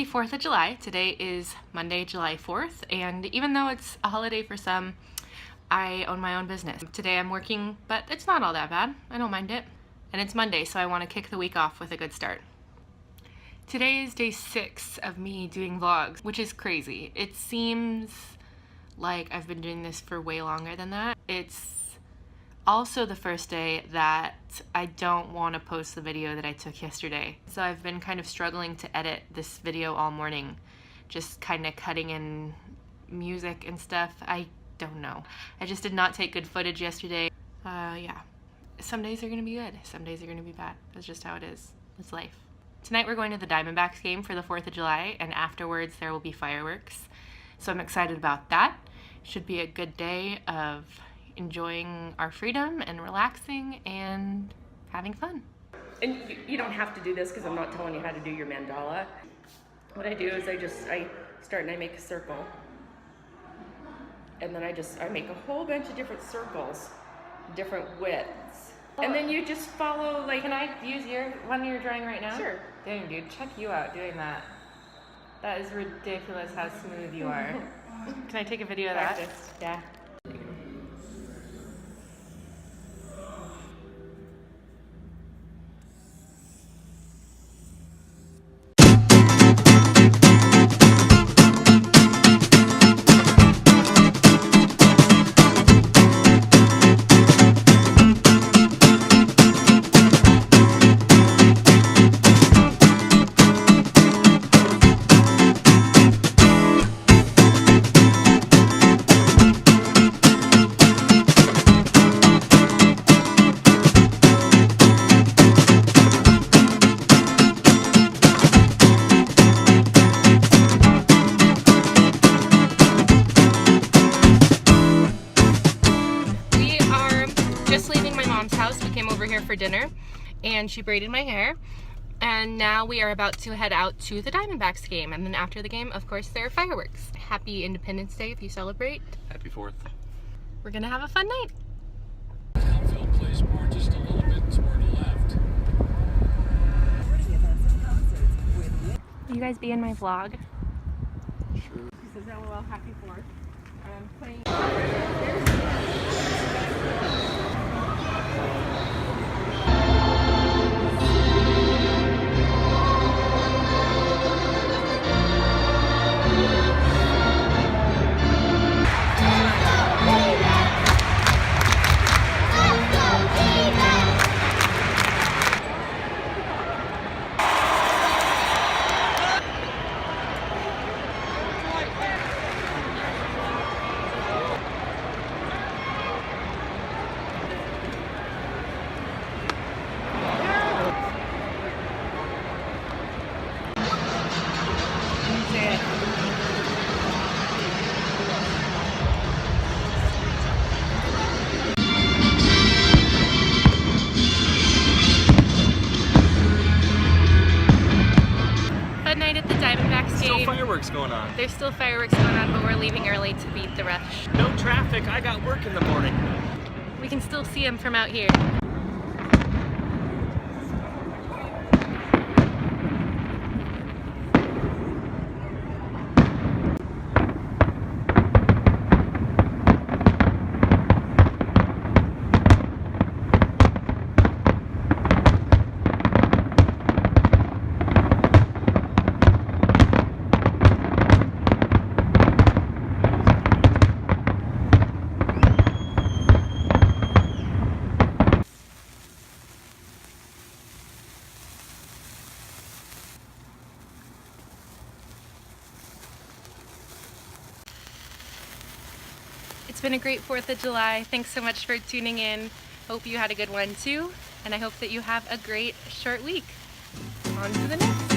Happy 4th of July. Today is Monday, July 4th, and even though it's a holiday for some, I own my own business. Today I'm working, but it's not all that bad. I don't mind it. And it's Monday, so I want to kick the week off with a good start. Today is day 6 of me doing vlogs, which is crazy. It seems like I've been doing this for way longer than that. It's also the first day that I don't want to post the video that I took yesterday. So I've been kind of struggling to edit this video all morning, just kind of cutting in music and stuff. I don't know. I just did not take good footage yesterday. Yeah. Some days are gonna be good, some days are gonna be bad. That's just how it is. It's life. Tonight we're going to the Diamondbacks game for the 4th of July, and afterwards there will be fireworks. So I'm excited about that. Should be a good day of enjoying our freedom and relaxing and having fun. And you don't have to do this because I'm not telling you how to do your mandala. What I do is I start and I make a circle. And then I make a whole bunch of different circles, different widths. And then you just follow, like... Can I use your one you're drawing right now? Sure. Dang, dude, check you out doing that. That is ridiculous how smooth you are. Can I take a video of that? Practice. Yeah. For dinner, and she braided my hair, and now we are about to head out to the Diamondbacks game, and then after the game, of course, there are fireworks. Happy Independence Day if you celebrate. Happy 4th. We're gonna have a fun night. Outfield plays more just a little bit more to left. Will you guys be in my vlog? Sure. He says, LOL, happy 4th. I'm playing... Fireworks going on. There's still fireworks going on, but we're leaving early to beat the rush. No traffic. I got work in the morning. We can still see them from out here. It's been a great 4th of July. Thanks so much for tuning in. Hope you had a good one too, and I hope that you have a great short week. On to the next.